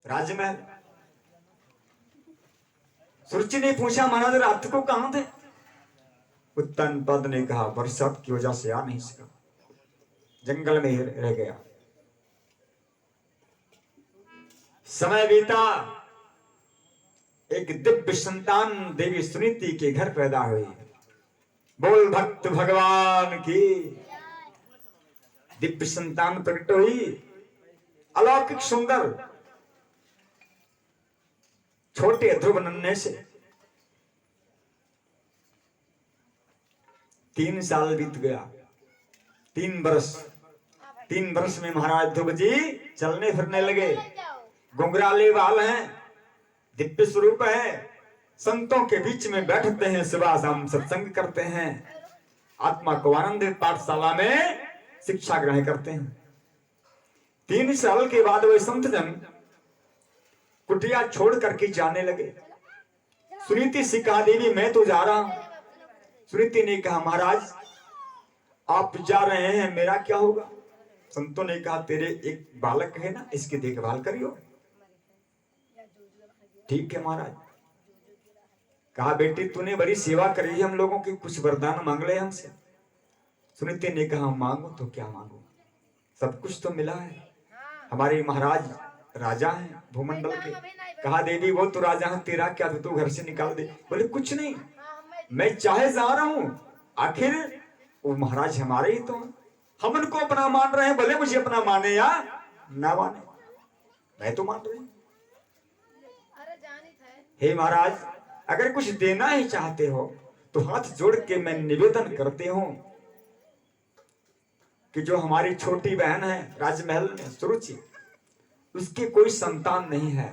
राजमहल। सुरुचि ने पूछा महाराज रात को कहां थे? उत्तन पद ने कहा बरसात की वजह से आ नहीं सका, जंगल में रह गया। समय बीता, एक दिव्य संतान देवी सुनीति के घर पैदा हुई। बोल भक्त भगवान की। दिव्य संतान प्रकट हुई, अलौकिक सुंदर, छोटे ध्रुव नन्हे से। 3 साल बीत गया, 3 वर्ष। 3 वर्ष में महाराज ध्रुव जी चलने फिरने लगे। घुंघराले बाल हैं, दिव्य स्वरूप है, संतों के बीच में बैठते हैं, सुबह शाम सत्संग करते हैं, आत्मा को आनंद पाठशाला में शिक्षा ग्रहण करते हैं। 3 साल के बाद वे संत जन कुटिया छोड़ करके जाने लगे। सुनीति से कहा देवी मैं तो जा रहा हूं। सुनीति ने कहा महाराज आप जा रहे हैं, मेरा क्या होगा? संतों ने कहा तेरे एक बालक है ना, इसकी देखभाल करियो। ठीक है महाराज। कहा बेटी तूने बड़ी सेवा करी है हम लोगों की, कुछ वरदान मांग ले हमसे। सुनीति ने कहा मांगो तो क्या मांगो, सब कुछ तो मिला है। हमारे महाराज राजा हैं भूमंडल के। कहा देवी वो तो राजा है, तेरा क्या, तू घर से निकाल दे। बोले कुछ नहीं, मैं चाहे जा रहा हूं, आखिर वो महाराज हमारे ही तो हैं, हम उनको अपना मान रहे हैं, भले मुझे अपना माने या ना माने, मैं तो मान रही हूं। हे महाराज अगर कुछ देना ही चाहते हो तो हाथ जोड़ के मैं निवेदन करते हूं कि जो हमारी छोटी बहन है राजमहल में सुरुचि, उसके कोई संतान नहीं है,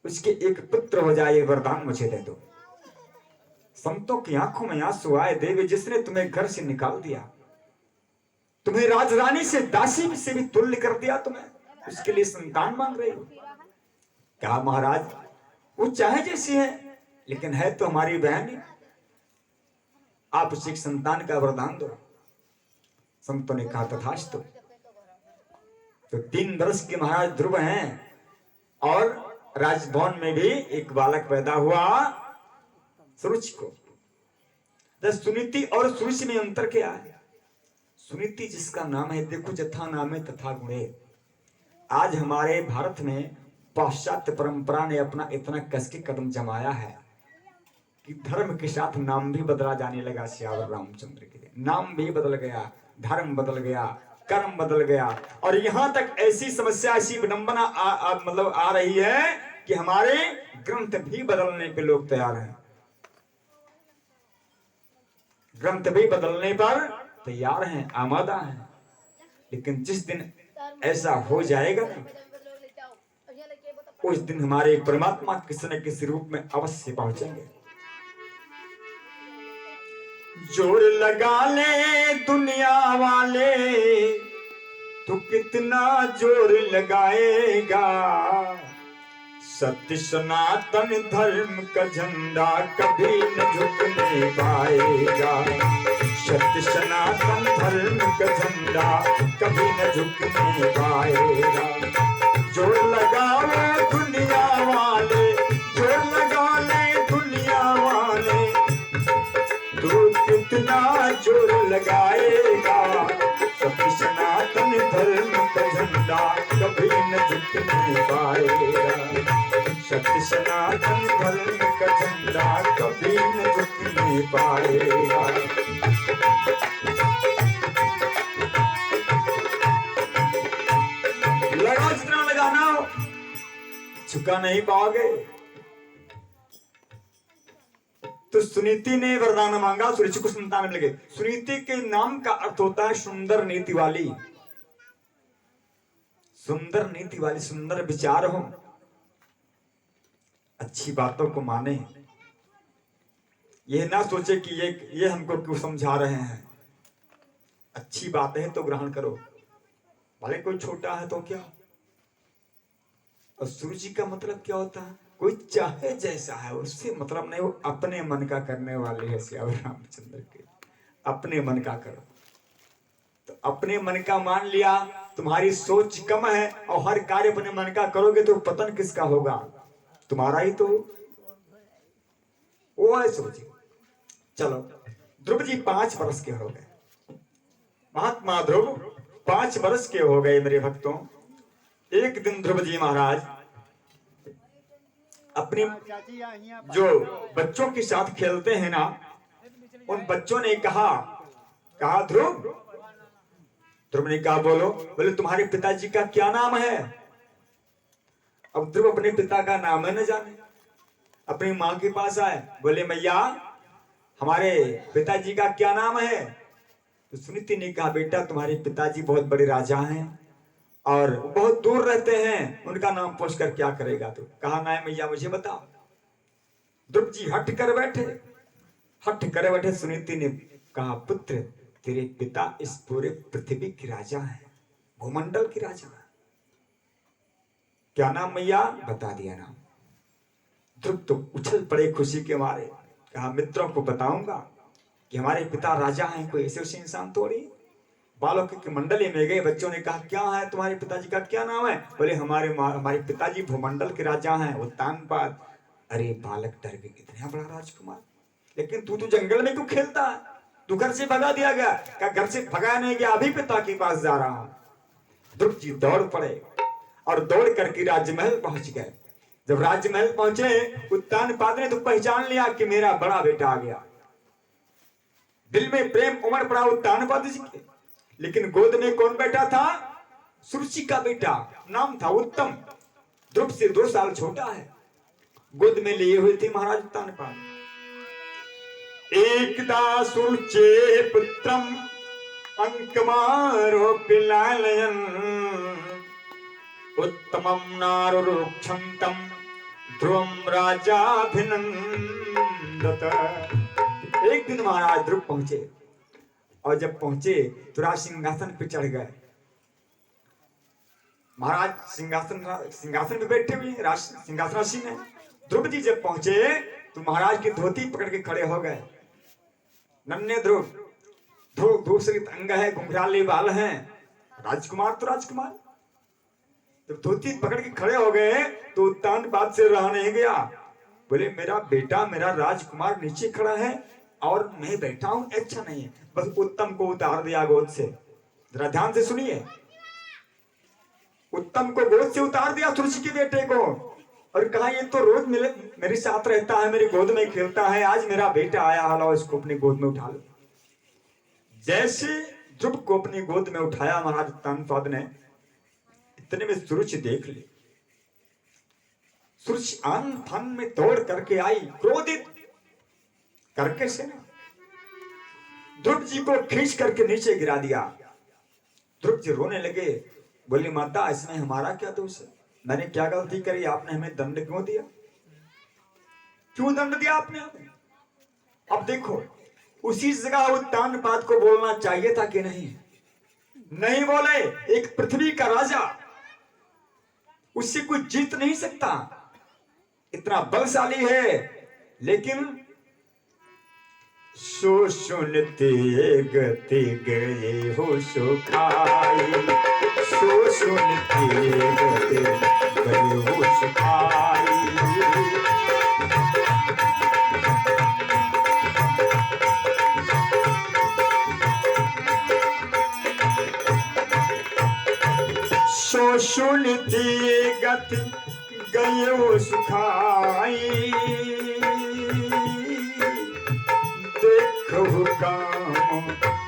उसके एक पुत्र हो जाए, वरदान मुझे दे दो। संतों की आंखों में आंसू आए। देवी जिसने तुम्हें घर से निकाल दिया, तुम्हें राजरानी से दासी से भी तुल्य कर दिया, तुम्हें उसके लिए संतान मांग रही हो। कहा महाराज वो चाहे जैसी है लेकिन है तो हमारी बहन ही, आप उसे एक संतान का वरदान दो। संतों ने कहा तथास्तु। तो 3 वर्ष के महाराज ध्रुव हैं और राजभवन में भी एक बालक पैदा हुआ सुरुचि को। सुनीति और सुरुचि में अंतर क्या है? सुनीति जिसका नाम है, देखो जथा नाम है तथा गुणे। आज हमारे भारत में पाश्चात्य परंपरा ने अपना इतना कस के कदम जमाया है कि धर्म के साथ नाम भी बदला जाने लगा। श्यावर रामचंद्र के लिए नाम भी बदल गया, धर्म बदल गया, कर्म बदल गया, और यहां तक ऐसी समस्या, ऐसी विडंबना मतलब आ रही है कि हमारे ग्रंथ भी बदलने पे लोग तैयार हैं। ग्रंथ भी बदलने पर तैयार हैं, आमादा हैं। लेकिन जिस दिन ऐसा हो जाएगा ना, उस दिन हमारे परमात्मा किसी न किसी रूप में अवश्य पहुंचेंगे। जोर लगा ले दुनिया वाले, तू कितना जोर लगाएगा, सत्य सनातन धर्म का झंडा कभी न झुकने पाएगा। सत्य सनातन धर्म का झंडा कभी न झुकने पाएगा। जोर लगाओ दुनिया वाले, जोर लगा ले दुनिया वाले, तू कितना जोर लगाएगा, सत्य सनातन धर्म का झंडा कभी न झुकने पाएगा। सत्य सनातन धर्म का झंडा कभी न झुकने पाएगा। लगाओ जितना लगाना हो, झुका नहीं पाओगे। तो सुनीति ने वरदान मांगा, सुरुचि को संतान मिल गई। सुनीति के नाम का अर्थ होता है सुंदर नीति वाली। सुंदर नीति वाली, सुंदर विचार हो, अच्छी बातों को माने, यह ना सोचे कि ये हमको क्यों समझा रहे हैं। अच्छी बात है तो ग्रहण करो, भले कोई छोटा है तो क्या। और सुरुचि का मतलब क्या होता है? कोई चाहे जैसा है उससे मतलब नहीं, वो अपने मन का करने वाले है। श्यावर रामचंद्र के अपने मन का करो, तो अपने मन का मान लिया तुम्हारी सोच कम है और हर कार्य अपने मन का करोगे तो पतन किसका होगा? तुम्हारा ही तो। वो है सोचिए। चलो, ध्रुव जी 5 वर्ष के हो गए। महात्मा ध्रुव 5 वर्ष के हो गए मेरे भक्तों। एक दिन ध्रुव जी महाराज अपने जो बच्चों के साथ खेलते हैं ना, उन बच्चों ने कहा ध्रुव। ध्रुव ने कहा बोलो। बोले तुम्हारे पिताजी का क्या नाम है? अब ध्रुव अपने पिता का नाम है न जाने, अपनी मां के पास आए, बोले मैया हमारे पिताजी का क्या नाम है? तो सुनीति ने कहा बेटा तुम्हारे पिताजी बहुत बड़े राजा हैं और बहुत दूर रहते हैं, उनका नाम पूछ कर क्या करेगा तू? कहा ना मैया मुझे बता। ध्रुव जी हट कर बैठे। सुनीति ने कहा पुत्र तेरे पिता इस पूरे पृथ्वी के राजा हैं, भूमंडल के राजा हैं। क्या नाम मैया? बता दिया नाम। ध्रुव तो उछल पड़े खुशी के मारे। कहा मित्रों को बताऊंगा कि हमारे पिता राजा हैं, कोई ऐसे उसे इंसान थोड़ी। बालों की मंडली में गए, बच्चों ने कहा क्या है तुम्हारे पिताजी का क्या नाम है? बोले हमारे पिताजी भूमंडल के राजा हैं, उत्तानपाद। अरे बालक डर गए, इतना बड़ा राजकुमार, लेकिन तू तो जंगल में क्यों खेलता है? तू घर से भगा दिया गया? क्या घर से भगा नहीं गया, अभी पिता के पास जा रहा हूं। ध्रुव जी दौड़ पड़े और दौड़ करके राजमहल पहुंच गए। जब राजमहल पहुंचे, उत्तानपाद ने तो पहचान लिया कि मेरा बड़ा बेटा आ गया। दिल में प्रेम उमड़ पड़ा उत्तानपाद जी के, लेकिन गोद में कौन बैठा था? सुरुचि का बेटा, नाम था उत्तम, ध्रुव से 2 साल छोटा है। गोद में लिए हुए थे महाराज उत्तानपाद। एकदा सुरुचे पुत्रम अंकमारोप्य लालयन् उत्तमं नारुरुक्षन्तं ध्रुवं राजाभिनन्दत। एक दिन महाराज ध्रुव पहुंचे और जब पहुंचे तो राज सिंहासन पे चढ़ गए। महाराज सिंहासन पे बैठे हुए, राज सिंहासनासीन है। ध्रुव जी जब पहुंचे तो महाराज की धोती पकड़ के खड़े हो गए। नन्हे ध्रुव, दूसरी अंग है, घुंघराले बाल हैं, राजकुमार तो राजकुमार। जब धोती पकड़ के खड़े हो गए तो उत्तानपाद से रहा नहीं गया। बोले मेरा बेटा, मेरा राजकुमार नीचे खड़ा है और मैं बैठा हूं, अच्छा नहीं है। बस उत्तम को उतार दिया गोद से। जरा ध्यान से सुनिए, उत्तम को गोद से उतार दिया तुलसी के बेटे को, और कहा ये तो रोज मेरे साथ रहता है, मेरी गोद में खेलता है, आज मेरा बेटा आया, हालाओ इसको अपनी गोद में उठा लो। जैसे ध्रुव को अपनी गोद में उठाया महाराज उत्तानपाद ने, इतने में सुरुचि देख ली। सुरुचि आन फान में दौड़ करके आई, क्रोधित करके से ध्रुव जी को खींच करके नीचे गिरा दिया। ध्रुव जी रोने लगे। बोली माता इसमें हमारा क्या दोष है? मैंने क्या गलती करी? आपने हमें दंड क्यों दिया? क्यों दंड दिया आपने हमें? अब देखो, उसी जगह उत्तानपाद को बोलना चाहिए था कि नहीं? नहीं बोले। एक पृथ्वी का राजा, उससे कोई जीत नहीं सकता, इतना बलशाली है। लेकिन सो सुनते गति गए हो सुखाई, सो सुनते गति गए हो सुखाई। सो सुनते गति गए हो सुखाई, देखो काम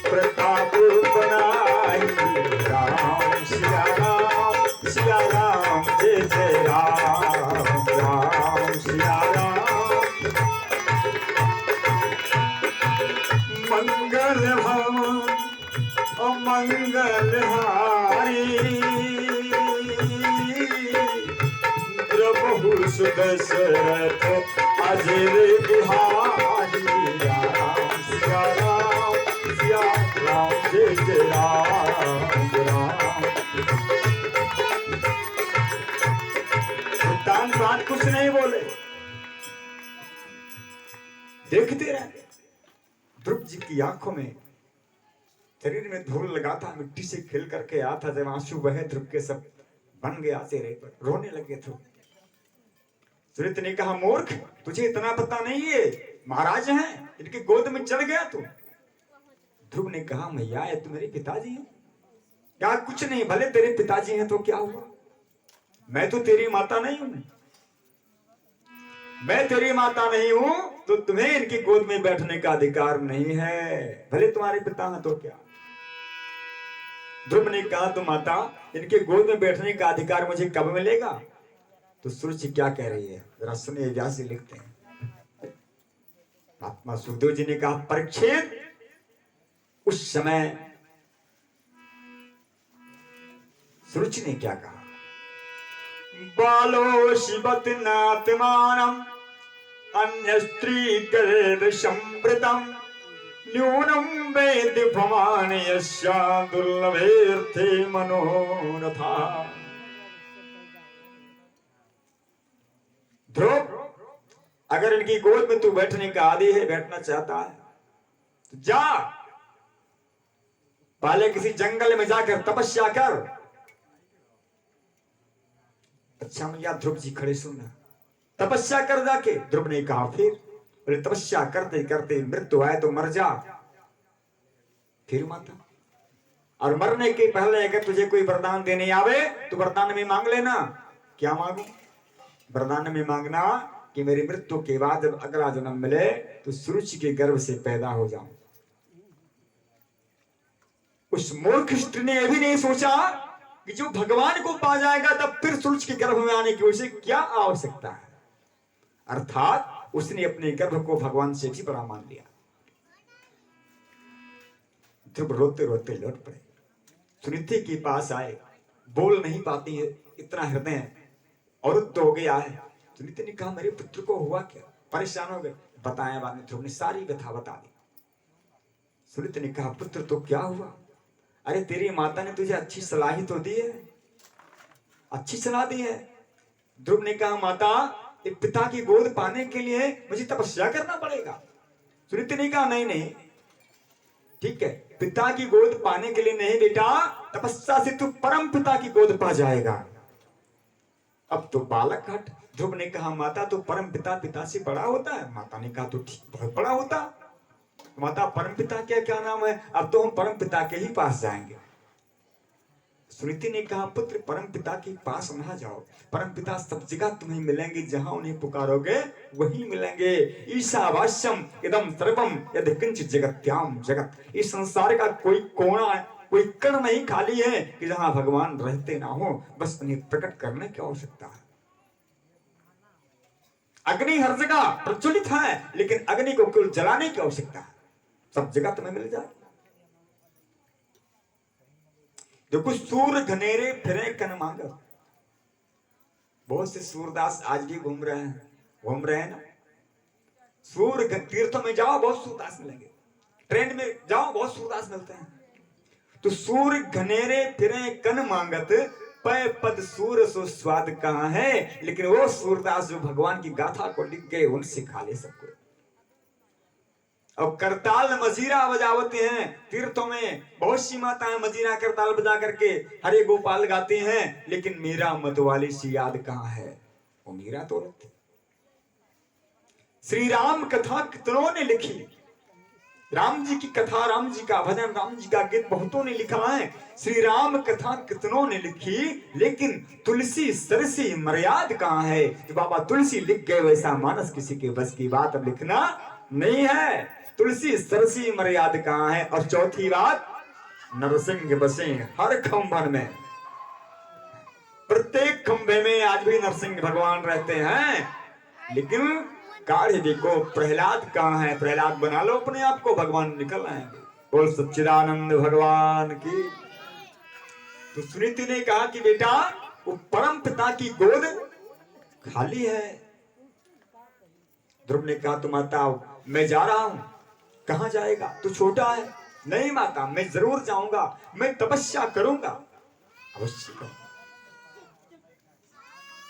प्रताप बनाई। राम सिया राम जय जय राम, राम सिया राम। मंगल भवन अमंगल हारी, द्रवहु सुदशरथ अजर बिहारी। राम सिया राम जय जय राम, राम। उत्तानपाद कुछ नहीं बोले, देखते रहे। ध्रुव जी की आंखों में शरीर में धूल लगा था, मिट्टी से खेल करके आया था, जब आंसू बहे ध्रुव के सब बन गया चेहरे पर, रोने लगे ध्रुव। सुनीत ने कहा मूर्ख, तुझे इतना पता नहीं है महाराज हैं, इनकी गोद में चढ़ गया तू। ध्रुव ने कहा मैया ये तो मेरे पिताजी हैं। क्या कुछ नहीं, भले तेरे पिताजी हैं तो क्या हुआ, मैं तो तेरी माता नहीं हूं। मैं तेरी माता नहीं हूं तो तुम्हें इनकी गोद में बैठने का अधिकार नहीं है, भले तुम्हारे पिता हैं तो क्या। ध्रुव ने कहा तो माता इनके गोद में बैठने का अधिकार मुझे कब मिलेगा। तो सुरुचि क्या कह रही है जरा सुनिए, व्यास जी लिखते हैं। महात्मा सुखदेव जी ने कहा परीक्षित, उस समय सुरुचि ने क्या कहा, बालो शिवत नात्मानम अन्य स्त्री गर्भ संवृतम न्यूनम वेद भवान यस्या दुर्लभेर्थे मनोरथा। ध्रुव, अगर इनकी गोद में तू बैठने का आदी है, बैठना चाहता है तो जा, पहले किसी जंगल में जाकर तपस्या कर। अच्छा मैया, ध्रुव जी खड़े सुनना, तपस्या कर जाके। ध्रुव ने कहा फिर, बोले तपस्या करते करते मृत्यु आए तो मर जा। फिर माता, और मरने के पहले अगर तुझे कोई वरदान देने आवे तो वरदान में मांग लेना। क्या मांगू? वरदान में मांगना कि मेरी मृत्यु के बाद जब अगला जन्म मिले तो सुरुचि के गर्भ से पैदा हो जाऊं। उस मूर्ख स्त्री ने यह भी नहीं सोचा कि जो भगवान को पा जाएगा तब फिर सुरुचि के गर्भ में आने की उसे क्या आवश्यकता है। अर्थात उसने अपने गर्भ को भगवान से भी बड़ा मान लिया। ध्रुव रोते रोते लौट पड़े, सुनीति के पास आए, बोल नहीं पाती है, इतना हृदय अवरुद्ध हो गया है। सुनीति ने कहा मेरे पुत्र को हुआ क्या, परेशान हो गए। बताया बाद में ध्रुव ने सारी कथा बता दी। सुनीति ने कहा पुत्र तो क्या हुआ, अरे तेरी माता ने तुझे अच्छी सलाह तो दी है, अच्छी सलाह दी है। ध्रुव ने कहा माता एक पिता की गोद पाने के लिए मुझे तपस्या करना पड़ेगा। सुनीति ने कहा नहीं नहीं ठीक है, पिता की गोद पाने के लिए नहीं बेटा, तपस्या से तू परम पिता की गोद पा जाएगा। अब तो बालक हट। ध्रुव ने कहा माता तो परम पिता से बड़ा होता है। माता ने कहा तो ठीक, बहुत बड़ा होता। माता परम पिता क्या नाम है, अब तो हम परम पिता के ही पास जाएंगे। सुनीति ने कहा पुत्र परम पिता के पास ना जाओ, परम पिता सब जगह तुम्हें मिलेंगे, जहां उन्हें पुकारोगे वहीं मिलेंगे। ईशावास्यम इदम सर्वम यदि किंचित जगत्याम जगत, इस संसार का कोई कोना कोई कण नहीं खाली है कि जहां भगवान रहते ना हो, बस उन्हें प्रकट करने की आवश्यकता है। अग्नि हर जगह प्रज्वलित है, लेकिन अग्नि को केवल जलाने की आवश्यकता है, सब जगह तुम्हें मिल जाए। देखो सूर घनेरे फिरे कन मांग, बहुत से सूरदास आज भी घूम रहे हैं ना। सूर तीर्थों में जाओ बहुत सूरदास मिलेंगे, ट्रेन में जाओ बहुत सूरदास मिलते हैं। तो सूर घनेरे फिरे कन मांगत, पय पद सूर सो स्वाद कहां है। लेकिन वो सूरदास जो भगवान की गाथा को लिख गए उनसे खा ले सबको। अब करताल मजीरा बजावते हैं तीर्थों में, बहुत सी माताएं मजीरा करताल बजा करके हरे गोपाल गाती हैं, लेकिन मीरा मतवाली सी याद कहां है, वो मीरा तो रहती। श्री राम कथा कितनों ने लिखी, राम जी की कथा, राम जी का भजन, राम जी का गीत बहुतों ने लिखा है। श्री राम कथा कितनों ने लिखी, लेकिन तुलसी सरसी मर्याद कहां है। जो बाबा तुलसी लिख गए वैसा मानस किसी के बस की बात अब लिखना नहीं है। तुलसी सरसी मर्याद कहां है। और चौथी बात, नरसिंह बसे हर खंभन में, प्रत्येक खंभे में आज भी नरसिंह भगवान रहते हैं। लेकिन गाढ़े देखो प्रहलाद कहां है, प्रहलाद बना लो अपने आप को, भगवान निकल आएंगे। बोल सच्चिदानंद भगवान की। तो सुनीति ने कहा कि बेटा वो परम पिता की गोद खाली है। ध्रुव ने कहा तो माता मैं जा रहा हूं। कहां जाएगा, तू छोटा है। नहीं माता मैं जरूर जाऊंगा, मैं तपस्या करूंगा, अवश्य करूंगा।